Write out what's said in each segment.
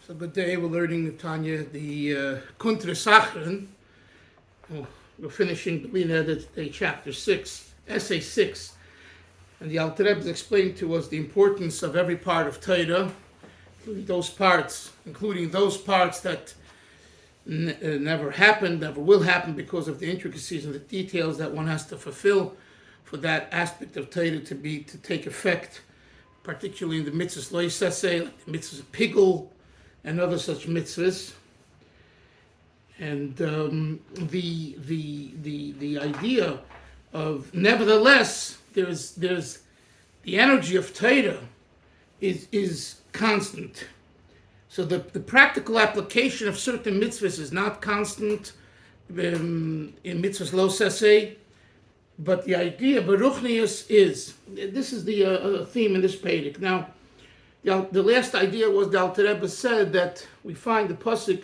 So good day. We're learning the Tanya, the Kuntres Acharon. We're finishing the chapter 6, essay 6. And the Alter Rebbe is explaining to us the importance of every part of Torah, including those parts that never happened, never will happen because of the intricacies and the details that one has to fulfill for that aspect of Torah to take effect, particularly in the mitzvahs lo yisaseh, like the mitzvahs of pigul, and other such mitzvahs. And the idea of, nevertheless, there's the energy of Torah is constant. So the practical application of certain mitzvahs is not constant in mitzvahs lo yisaseh, but the idea of Baruchnius is. This is the theme in this pedic. Now, the last idea was the Alter Rebbe said that we find the pasuk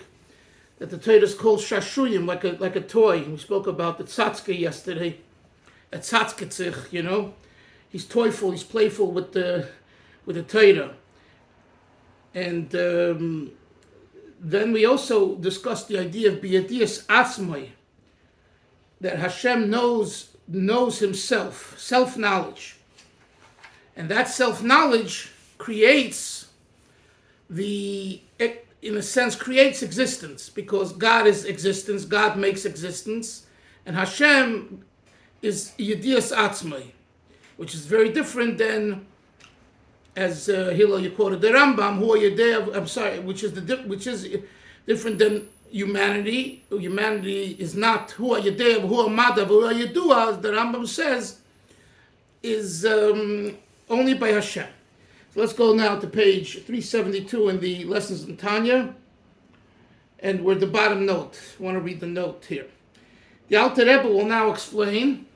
that the Torah is called shashuyim, like a toy. We spoke about the tzatzke yesterday. A tzatzetzich, he's toyful, he's playful with the Torah. And then we also discussed the idea of biyadias atzmai, that Hashem knows himself, self-knowledge, and that self-knowledge creates creates existence, because God is existence, God makes existence, and Hashem is Yedias Atzmai, which is very different than, as Hillel, you quoted the Rambam, which is different than humanity. Humanity is not Hu Yedea, Hu Amadav, Hu Yedua, as the Rambam says, is only by Hashem. So let's go now to page 372 in the Lessons in Tanya, and we're at the bottom note. I want to read the note here. The Alter Rebbe will now explain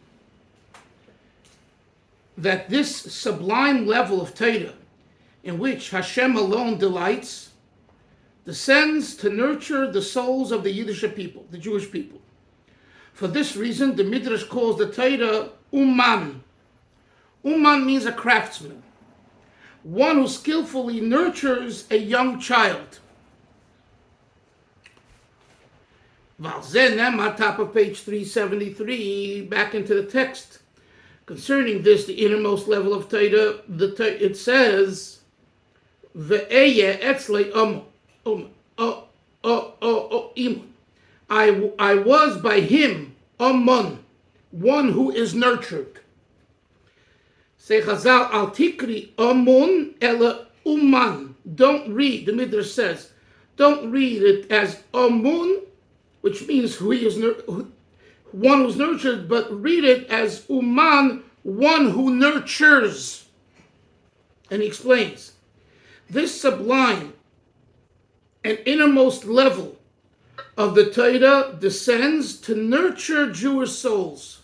that this sublime level of Torah, in which Hashem alone delights, descends to nurture the souls of the Yiddish people, the Jewish people. For this reason, the Midrash calls the Torah Uman. Uman means a craftsman, one who skillfully nurtures a young child. Valzenem, top of page 373, back into the text. Concerning this, the innermost level of Torah, it says, Ve'eye etzlei imun. I was by him, Amun, one who is nurtured. Say Chazal, al tikri amun ela uman. Don't read, the Midrash says, don't read it as amun, which means one who's nurtured, but read it as uman, one who nurtures. And he explains, this sublime and innermost level of the Torah descends to nurture Jewish souls,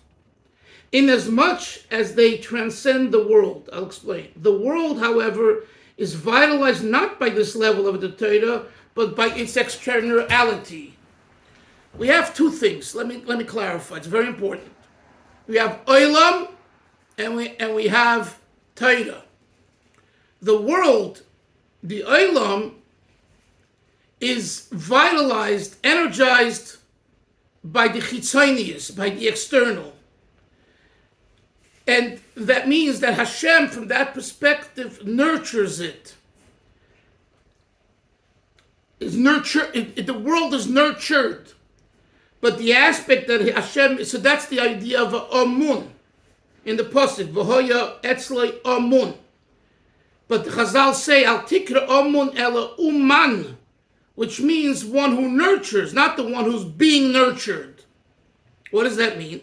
inasmuch as they transcend the world. I'll explain. The world, however, is vitalized not by this level of the Torah, but by its externality. We have two things. Let me clarify. It's very important. We have Olam and we have Torah. The world, the Olam, is vitalized, energized by the Chitzonius, by the external. And that means that Hashem, from that perspective, nurtures it. The world is nurtured. But the aspect that Hashem, so that's the idea of Amun in the Pasuk, V'hoya etzlei Amun. But the Chazal say, Al tikra Amun ela Uman, which means one who nurtures, not the one who's being nurtured. What does that mean?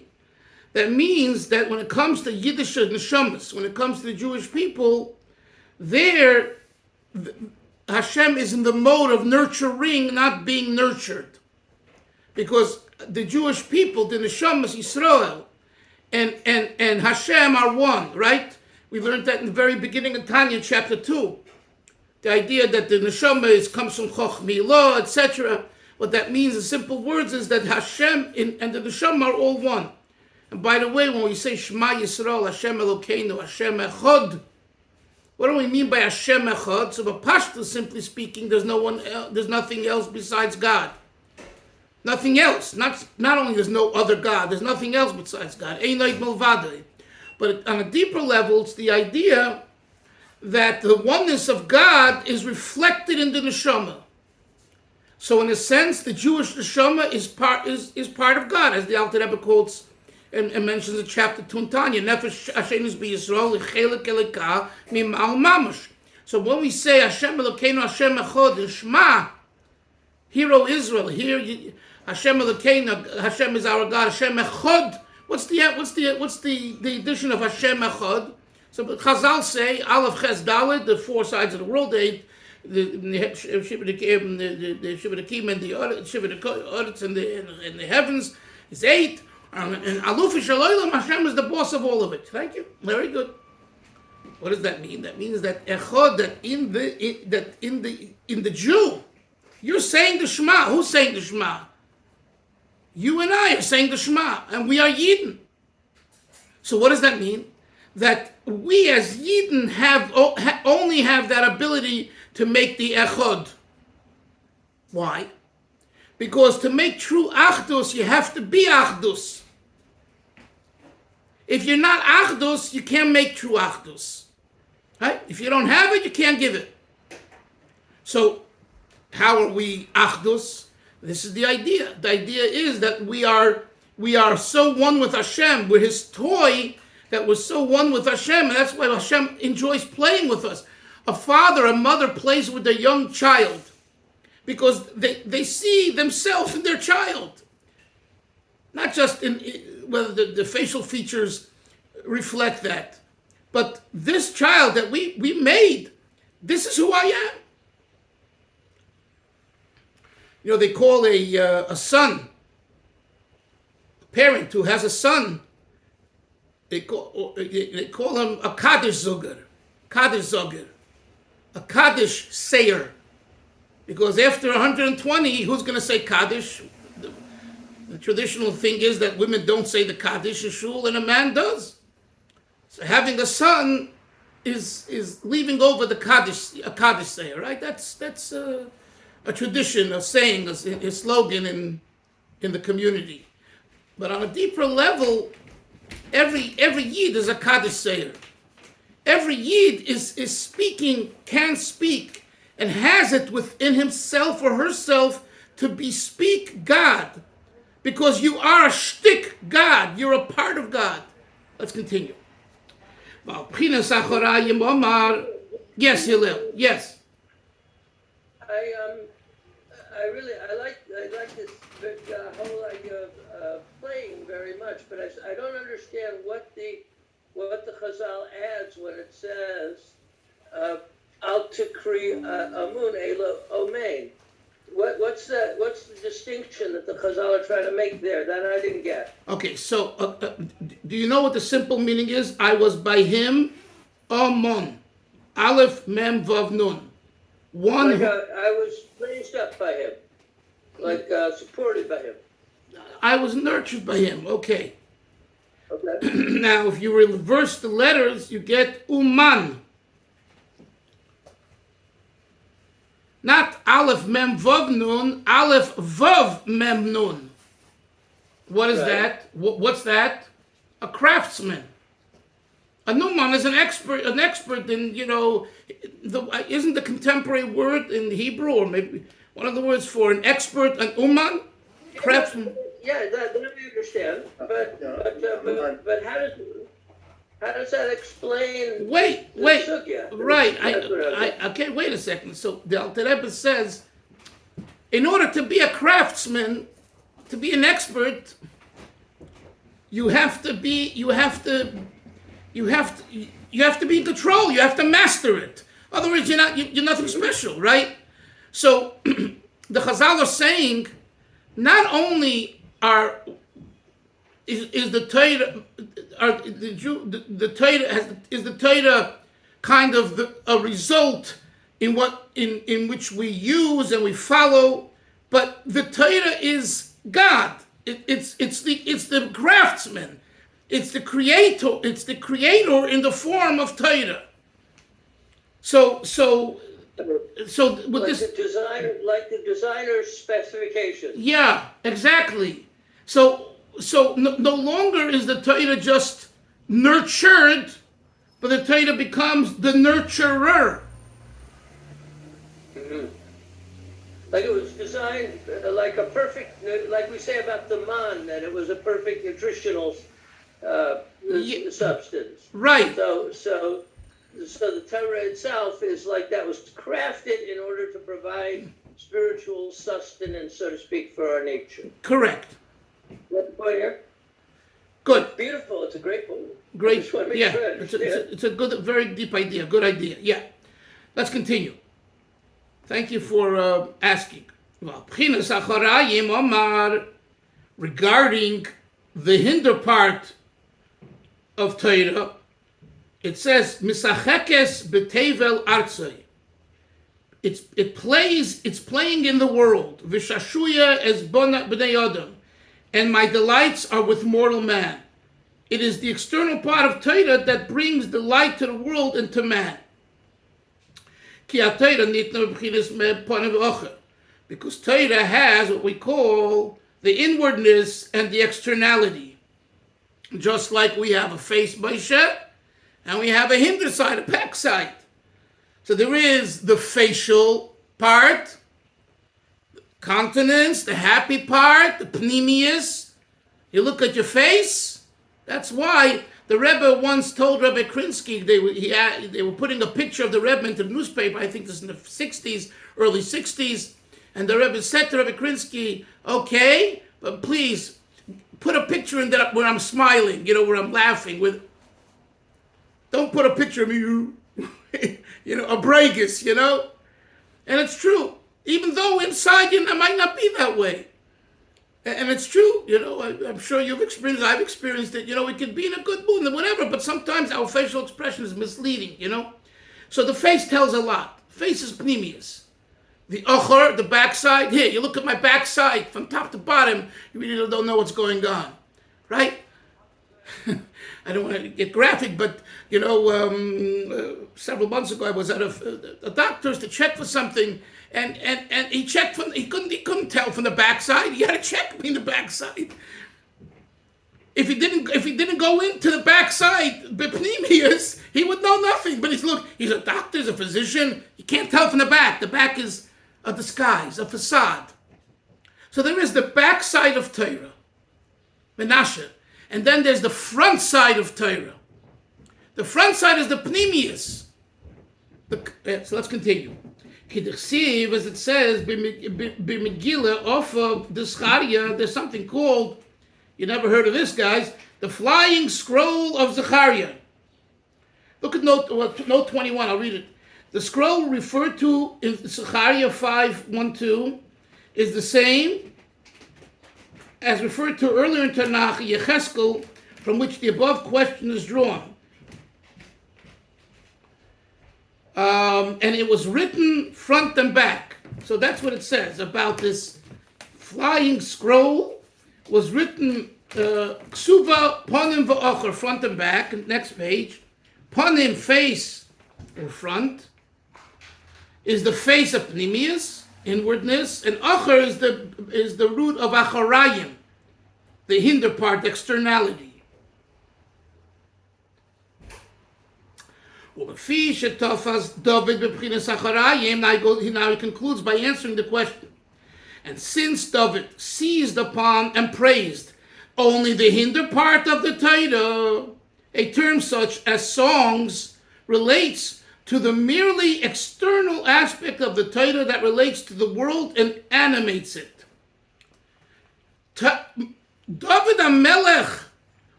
That means that when it comes to Yiddish neshamas, when it comes to the Jewish people, Hashem is in the mode of nurturing, not being nurtured. Because the Jewish people, the neshamas, Yisrael, and Hashem are one, right? We learned that in the very beginning of Tanya, chapter 2. The idea that the neshama comes from Chochmah, etc. What that means in simple words is that Hashem and the neshama are all one. And by the way, when we say Shema Yisrael, Hashem Elokeinu, Hashem Echad, What do we mean by Hashem Echad? So, Pashto, simply speaking, there's nothing else besides God. Nothing else. Not only there's no other God, there's nothing else besides God. Einay Milvadei. But on a deeper level, it's the idea that the oneness of God is reflected in the neshama. So, in a sense, the Jewish neshama is part of God, as the Alter Rebbe quotes and mentions in chapter 2 in Tanya. Nefesh Hashem is b'Yisrael l'chelik elika mimal mamash. So, when we say Hashem Elokeinu Hashem Echad in Shema, Hear, O Israel, Hashem Elokeinu, Hashem is our God. Hashem Echad. What's the addition of Hashem Echad? So Chazal say Aleph Ches Dalet, the four sides of the world, the Shivadakim and the Shivadakim and the heavens is 8, and Aluf Shaloilam, Hashem is the boss of all of it. Thank you. Very good. What does that mean? That means that Echad, that in the Jew, you're saying the Shema. Who's saying the Shema? You and I are saying the Shema, and we are Yidden. So what does that mean? That we as Yidden only have that ability to make the Echad. Why? Because to make true Achdus, you have to be Achdus. If you're not Achdus, you can't make true Achdus. Right? If you don't have it, you can't give it. So, how are we Achdus? This is the idea. The idea is that we are so one with Hashem. We're His toy that we're so one with Hashem, and that's why Hashem enjoys playing with us. A father, a mother plays with their young child because they see themselves in their child. Not just in whether the facial features reflect that, but this child that we made, this is who I am. You know, they call a son, a parent who has a son, they call him a Kaddish Zoger, a Kaddish sayer. Because after 120, who's going to say Kaddish? The traditional thing is that women don't say the Kaddish in shul, and a man does. So having a son is leaving over a Kaddish sayer, right? That's a tradition of saying, a slogan in the community. But on a deeper level, every Yid is a Kaddish sayer. Every Yid is speaking, can speak, and has it within himself or herself to bespeak God. Because you are a shtick God. You're a part of God. Let's continue. Yes, Hillel. Yes. I like this whole idea of playing very much, but I don't understand what the Chazal adds when it says Al Tikri Amun Ela Omein. What's the distinction that the Chazal are trying to make there? That I didn't get. Okay, so do you know what the simple meaning is? I was by him, Amon, Aleph Mem Vav Nun. One. Like I was raised up by him, like supported by him. I was nurtured by him. Okay. Okay. Now, if you reverse the letters, you get Uman. Not Aleph Mem Vav Nun, Aleph Vav Mem Nun. What is that? What's that? A craftsman. A Numan is an expert in, isn't the contemporary word in Hebrew, or maybe one of the words for an expert, an Uman? Craftsman. Yeah, that I understand. But how does that explain? Wait. Sugya? Right. Okay, wait a second. So the Alter Rebbe says, in order to be a craftsman, to be an expert, you have to be in control. You have to master it. Otherwise, you're nothing special, right? So the Chazal are saying, not only is the Torah kind of a result in which we use and we follow, but the Torah is God. It's the craftsman. It's the creator. It's the creator in the form of Torah. So with Like this, the designer's specifications. yeah, exactly. So no longer is the Torah just nurtured, but the Torah becomes the nurturer. Like it was designed like a perfect, like we say about the man, that it was a perfect nutritional substance. Right. So the Torah itself is like that was crafted in order to provide spiritual sustenance, so to speak, for our nature. Correct. What the point here? Good. Beautiful. It's a great one. Great. I just want to make Yeah. sure I It's understand. a good, very deep idea. Good idea. Yeah. Let's continue. Thank you for asking. Well, Pnimius Acharayim Omar, regarding the hinder part of Torah, it says Misachekes betevel artzai. It's playing in the world. V'shashuya es bnei adam, and my delights are with mortal man. It is the external part of Torah that brings the light to the world and to man. Because Torah has what we call the inwardness and the externality. Just like we have a face, Moshe, and we have a hinder side, a back side. So there is the facial part, the countenance, the happy part, the Pnimius. You look at your face. That's why the Rebbe once told Rabbi Krinsky, they were putting a picture of the Rebbe into the newspaper, I think this is in the 60s, early 60s, and the Rebbe said to Rabbi Krinsky, okay, but please put a picture in that where I'm smiling, where I'm laughing. Don't put a picture of me, a bragus, And it's true, even though inside it might not be that way. And it's true, I'm sure you've experienced, I've experienced it, we can be in a good mood and whatever, but sometimes our facial expression is misleading, So the face tells a lot. Face is Pnimius. The Achor, the backside, here, you look at my backside from top to bottom, you really don't know what's going on, right? I don't want to get graphic, but, several months ago I was at a doctor's to check for something, and he checked he couldn't tell from the backside. He had to check me in the backside. If he didn't go into the backside, Pnimius, he would know nothing. But he's a doctor, he's a physician. He can't tell from the back. The back is a disguise, a facade. So there is the backside of Torah, Menashe, and then there's the front side of Torah. The front side is the Pnimius. So let's continue. Kidichsiv, as it says, b'Megillah, off of the Zechariah, there's something called, you never heard of this, guys, the flying scroll of Zechariah. Look at note 21, I'll read it. The scroll referred to in Zechariah 5:1-2 is the same as referred to earlier in Tanakh, Yecheskel, from which the above question is drawn. And it was written front and back. So that's what it says about this flying scroll. Was written Ksuva Ponim V'Ocher, front and back. Next page. Ponim, face or front, is the face of Pnimius, inwardness, and Ocher is the root of Acharayim, the hinder part, externality. Now he concludes by answering the question. And since David seized upon and praised only the hinder part of the Torah, a term such as songs relates to the merely external aspect of the Torah that relates to the world and animates it. David HaMelech,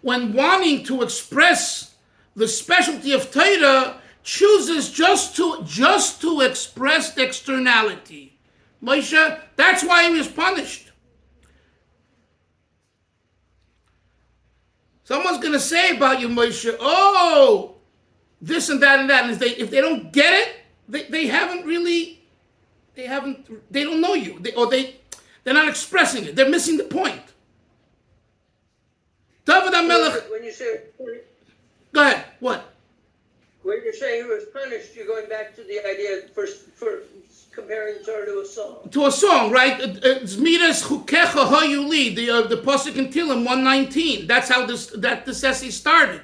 when wanting to express the specialty of Torah, chooses just to express the externality. Moshe, that's why he was punished. Someone's going to say about you, Moshe, oh, this and that and that. And if they don't get it, they don't know you. They're not expressing it. They're missing the point. David HaMelech. When you say, Go ahead. What? When you're saying he was punished, you're going back to the idea for comparing Torah to a song. To a song, right? Zmiras chukecha hayuli, the pasuk in Tehillim 119. That's how this essay started.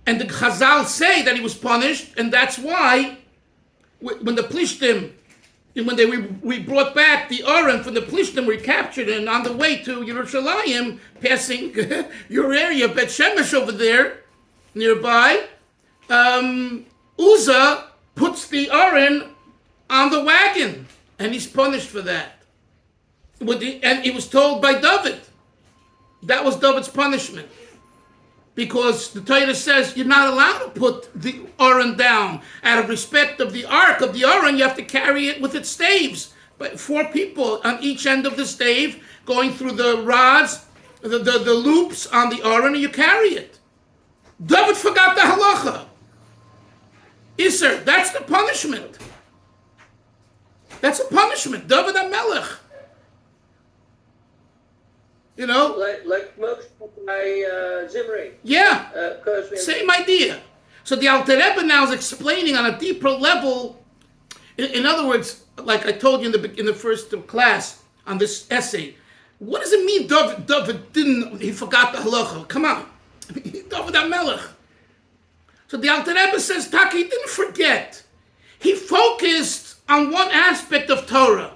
And the Chazal say that he was punished, and that's why when the Plishtim, when we brought back the Aron from the Plishtim, we captured it, and on the way to Yerushalayim, passing your area, Bet Shemesh over there, nearby, Uzzah puts the Aron on the wagon, and he's punished for that. And he was told by David. That was David's punishment. Because the Torah says you're not allowed to put the Aron down. Out of respect of the ark of the Aron, you have to carry it with its staves. But 4 people on each end of the stave, going through the rods, the loops on the Aron, and you carry it. David forgot the halacha. Isser, that's the punishment. That's a punishment. David HaMelech. You know? Like Moshe by Zimri. Yeah. Same idea. So the Alter Rebbe now is explaining on a deeper level. In other words, like I told you in the first class on this essay, what does it mean David he forgot the halacha? Come on. David HaMelech. So the Alter Rebbe says, Taki didn't forget. He focused on one aspect of Torah,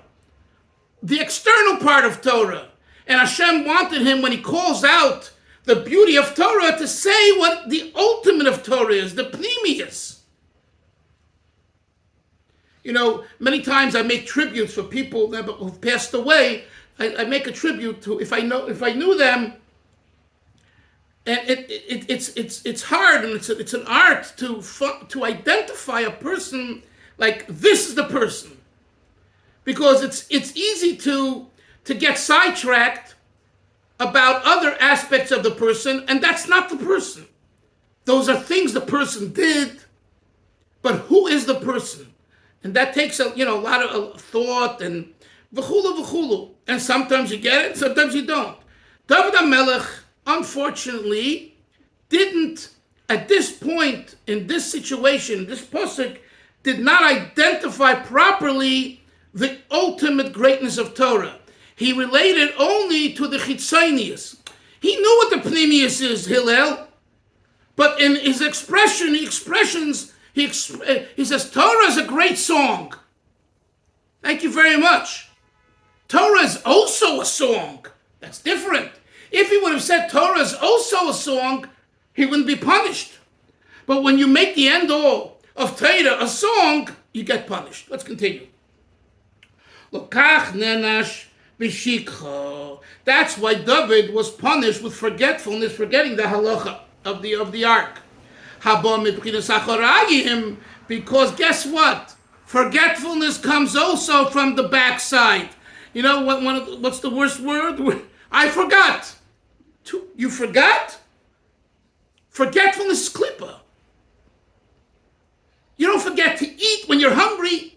the external part of Torah. And Hashem wanted him, when he calls out the beauty of Torah, to say what the ultimate of Torah is, the Pnimius. You know, many times I make tributes for people who've passed away. I make a tribute to, if I knew them. And it's hard, and it's an art to identify a person like this is the person, because it's easy to get sidetracked about other aspects of the person, and that's not the person. Those are things the person did, but who is the person? And that takes a lot of thought and v'chulu. And sometimes you get it, sometimes you don't. David HaMelech, unfortunately, didn't, at this point, in this situation, this pasuk, did not identify properly the ultimate greatness of Torah. He related only to the Chitzonius. He knew what the Pnimius is, Hillel, but in his expressions, he says, Torah is a great song. Thank you very much. Torah is also a song. That's different. If he would have said Torah is also a song, he wouldn't be punished. But when you make the end all of Torah a song, you get punished. Let's continue. Lokach nenash b'shikha. That's why David was punished with forgetfulness, forgetting the halacha of the ark. Haba mibchinas acharayim, because guess what? Forgetfulness comes also from the backside. You know what's the worst word? I forgot. You forgot? Forgetfulness is klippa. You don't forget to eat when you're hungry.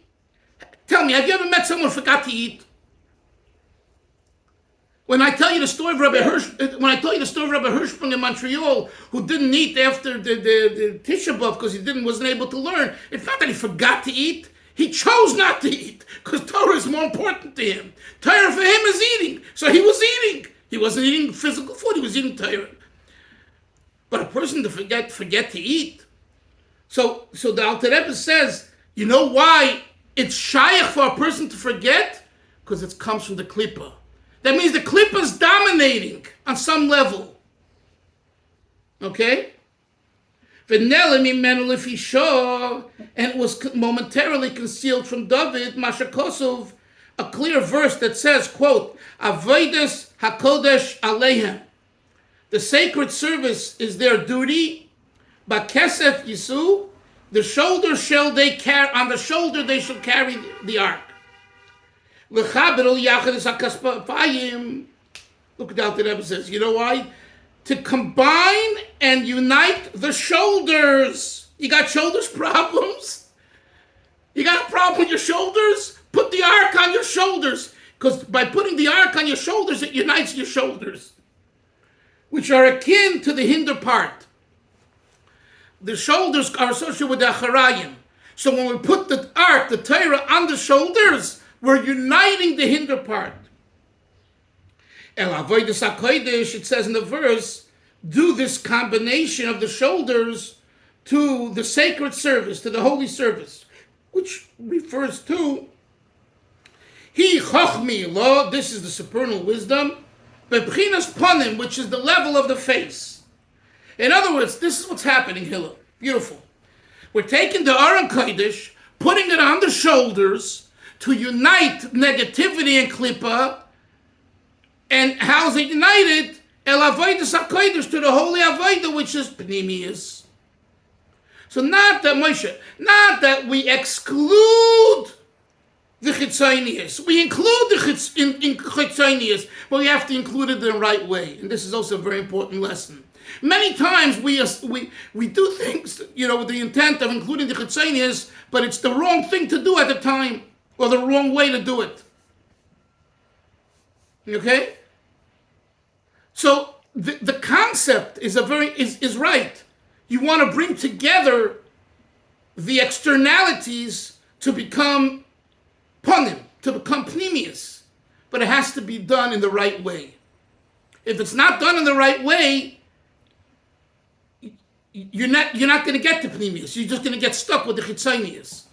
Tell me, have you ever met someone who forgot to eat? When I tell you the story of Rabbi Hirschsprung in Montreal, who didn't eat after the Tisha B'Av because he wasn't able to learn, it's not that he forgot to eat. He chose not to eat because Torah is more important to him. Torah for him is eating, so he was eating. He wasn't eating physical food; he was eating Torah. But a person to forget to eat. So the Alter Rebbe says, you know why it's shaykh for a person to forget? Because it comes from the klippa. That means the klippa is dominating on some level. Okay? And it was momentarily concealed from David, Mashakosov, a clear verse that says, quote, Avodas HaKodesh Aleihem. The sacred service is their duty. Bakesef Yisu, the shoulder shall they carry, on the shoulder they shall carry the ark. Look at what the Rebbe says. You know why? To combine and unite the shoulders. You got shoulders problems? You got a problem with your shoulders? Put the ark on your shoulders. Because by putting the ark on your shoulders, it unites your shoulders, which are akin to the hinder part. the shoulders are associated with the Acharayim. So when we put the ark, the Torah, on the shoulders, we're uniting the hinder part. El Avodas HaKodesh, it says in the verse, do this combination of the shoulders to the sacred service, to the holy service, which refers to Hi Chochmi Lo, this is the supernal wisdom, Bebchinas Panim, which is the level of the face. In other words, this is what's happening, Hillel. Beautiful. We're taking the Aron Kodesh, putting it on the shoulders to unite negativity and Klippa. And how's it united? El Avodas HaKodesh, to the holy Avodah, which is Pnimius. So not that we exclude the Chitzonius. We include the Chitzonius, but we have to include it in the right way. And this is also a very important lesson. Many times we do things, with the intent of including the Chitzonius, but it's the wrong thing to do at the time, or the wrong way to do it. Okay? So the concept is right. You want to bring together the externalities to become panim, to become pnimius, but it has to be done in the right way. If it's not done in the right way, you're not going to get to pnimius. You're just going to get stuck with the chitzonius.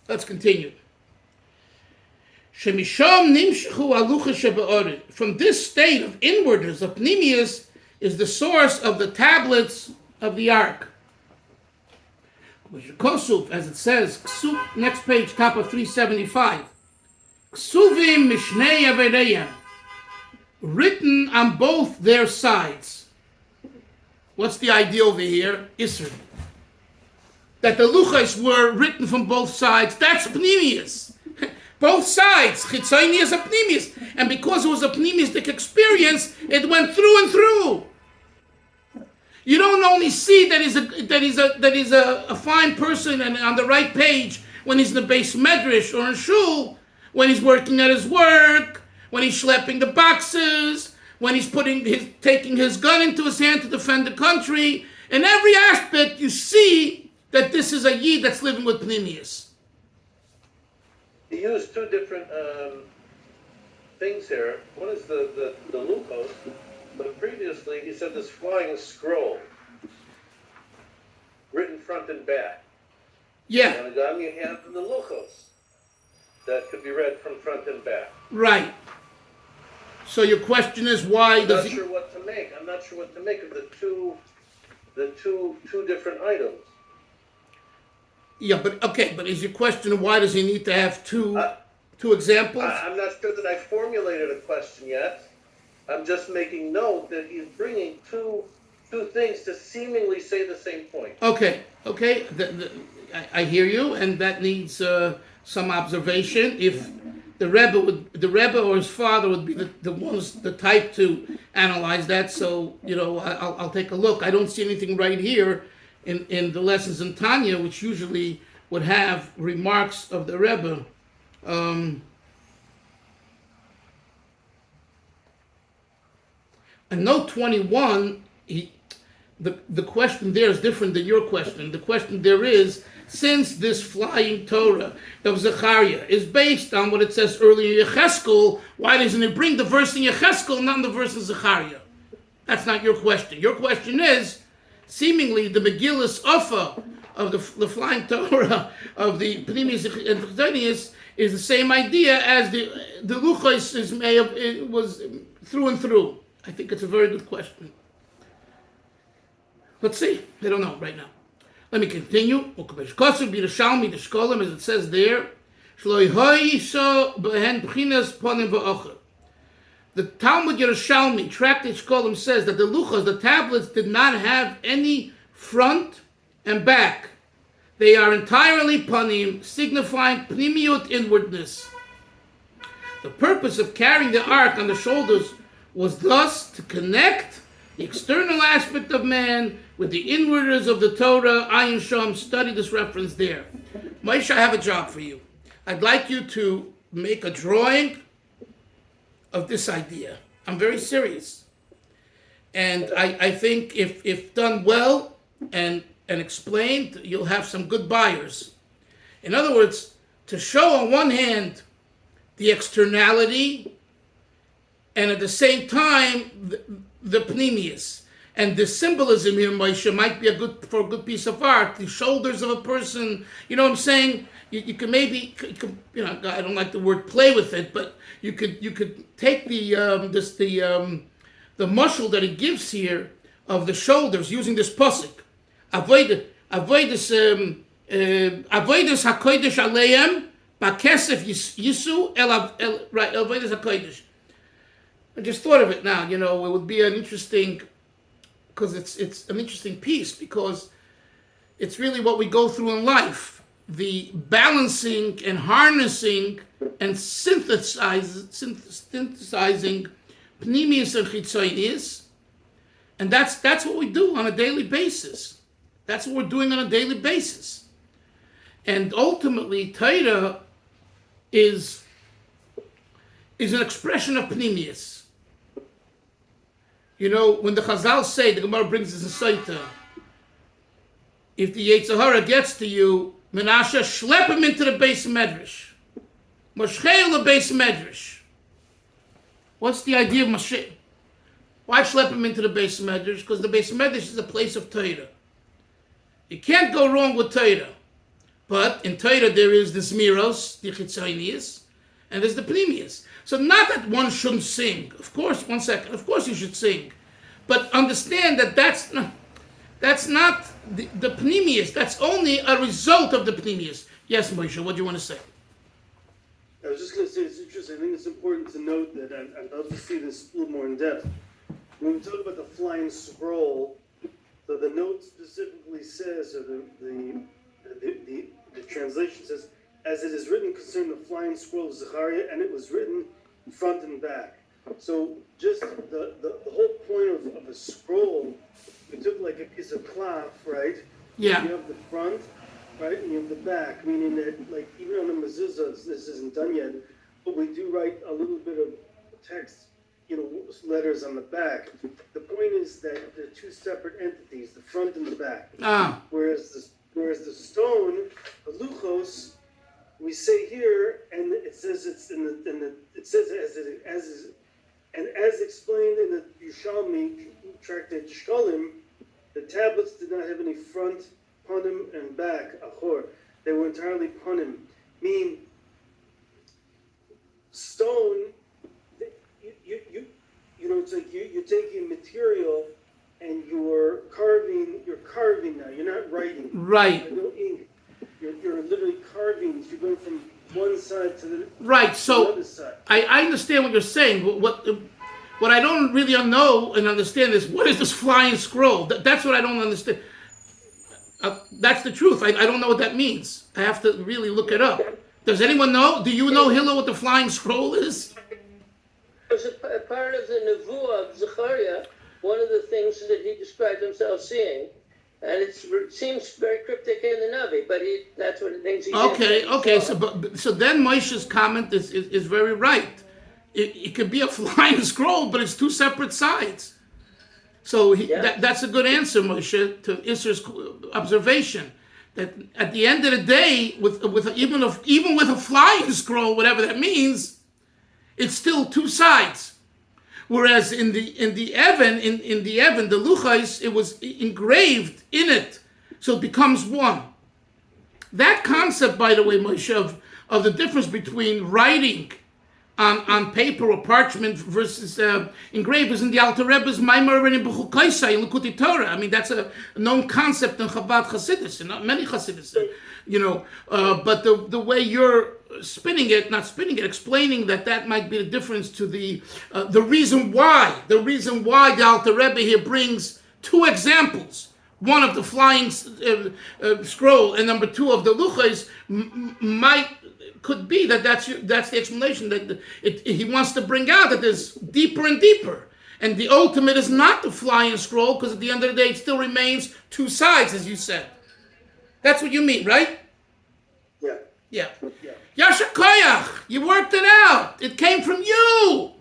Let's continue. From this state of inwardness, of Pnimius, is the source of the tablets of the ark. As it says, next page, top of 375. Ksuvim mishnei avedeyam, written on both their sides. What's the idea over here? Isser. That the luchos were written from both sides. That's Pnimius. Both sides, Chitzonius and Pnimius. And because it was a Pnimiustic experience, it went through and through. You don't only see that he's a fine person and on the right page when he's in the base medrash or in shul, when he's working at his work, when he's schlepping the boxes, when he's taking his gun into his hand to defend the country. In every aspect, you see that this is a Yid that's living with Pnimius. He used two different things here. One is the lukos, but previously he said this flying scroll, written front and back. Yeah. And on you have the lukos that could be read from front and back. Right. So your question is why I'm not sure what to make of the two different items. Yeah, but is your question why does he need to have two examples? I'm not sure that I formulated a question yet. I'm just making note that he's bringing two things to seemingly say the same point. Okay. I hear you, and that needs some observation. If the Rebbe or his father would be the type to analyze that. So I'll take a look. I don't see anything right here in the lessons in Tanya, which usually would have remarks of the Rebbe. And note 21, the question there is different than your question. The question there is, since this flying Torah of Zechariah is based on what it says earlier in Yecheskel, why doesn't it bring the verse in Yecheskel, not the verse in Zechariah? That's not your question. Your question is, seemingly the Megillus Ofa of the flying Torah of the Pnimius and Chitzonius is the same idea as the Luchos was through and through. I think it's a very good question. Let's see. I don't know right now. Let me continue. As it says there, the Talmud Yerushalmi, Tractate Shkolim, says that the luchos, the tablets, did not have any front and back. They are entirely panim, signifying pnimiut, inwardness. The purpose of carrying the ark on the shoulders was thus to connect the external aspect of man with the inwardness of the Torah. Ayin Shom, study this reference there. Moshe, I have a job for you. I'd like you to make a drawing of this idea. I'm very serious. And I think if done well and and explained, you'll have some good buyers. In other words, to show on one hand the externality and at the same time the Pnimius. And the symbolism here, Moshe, might be for a good piece of art. The shoulders of a person, you know what I'm saying? You can maybe, you know, I don't like the word play with it, but you could take the mushal that he gives here of the shoulders using this pasuk. Avoidus hakodesh aleim bakesef yisu right, avoidus hakodesh. I just thought of it now. You know, it would be an interesting, because it's an interesting piece, because it's really what we go through in life. The balancing and harnessing and synthesizing Pnimius and Chitzonius, and that's what we do on a daily basis. That's what we're doing on a daily basis. And ultimately, Torah is an expression of Pnimius. You know, when the Chazal say, the Gemara brings this in Saita, if the Yetzer Hara gets to you, Menashe, schlep him into the base medrash. Moshchei the base medrash. What's the idea of Moshe? Why schlep him into the base medrash? Because the base medrash is a place of Torah. You can't go wrong with Torah. But in Torah there is the Zmiros, the Chitzonius, and there's the Pnimius. So not that one shouldn't sing. Of course, one second. Of course you should sing. But understand that that's not the Pnimius. That's only a result of the Pnimius. Yes, Moshe, what do you want to say? I was just going to say, it's interesting. I think it's important to note that, I'd love to see this a little more in depth. When we talk about the flying scroll, so the note specifically says, or the translation says, as it is written concerning the flying scroll of Zechariah, and it was written front and back. So just the whole point of a scroll, we took like a piece of cloth, right? Yeah. You have the front, right, and you have the back, meaning that, like, even on the mezuzahs, this isn't done yet, but we do write a little bit of text, you know, letters on the back. The point is that they're two separate entities, the front and the back. Whereas the stone, the luchos, we say here, and it says it's it says as explained in the Yerushalmi tractate Shkolim, the tablets did not have any front, panim, and back, achor. They were entirely panim. Meaning, stone, you know, it's like you're taking material and you're carving now. You're not writing. Right. No ink. You're literally carving. You're going from one side to the other side. I understand what you're saying. What I don't really know and understand is, what is this flying scroll? That's what I don't understand. That's the truth. I don't know what that means. I have to really look it up. Does anyone know? Do you know, Hillel, what the flying scroll is? It was a part of the Nevuah of Zechariah, one of the things that he described himself seeing. And it seems very cryptic in the Navi, but that's what the things he did. Okay. So then Moshe's comment is very right. It could be a flying scroll, but it's two separate sides. So that's a good answer, Moshe, to Isser's observation. That at the end of the day, even with a flying scroll, whatever that means, it's still two sides. Whereas in the Evan, the Luchais, it was engraved in it, so it becomes one. That concept, by the way, Moshe, of the difference between writing on paper or parchment versus engraved is in the Alter Rebbe's Maimar in B'chukaisai in Likutei Torah. I mean, that's a known concept in Chabad Hasidus, and not many Hasidus, you know. But the way you're explaining that might be the difference to the reason why the Alter Rebbe here brings two examples. One of the flying scroll, and number two of the luchas could be that's the explanation, that he wants to bring out that there's deeper and deeper, and the ultimate is not the flying scroll, because at the end of the day it still remains two sides, as you said. That's what you mean, right? Yeah. Yasha Koyach, you worked it out. It came from you.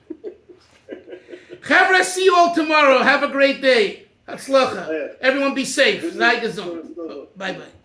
Chavra, see you all tomorrow. Have a great day. Hatzlacha. Everyone be safe. Zay gesund. Bye-bye.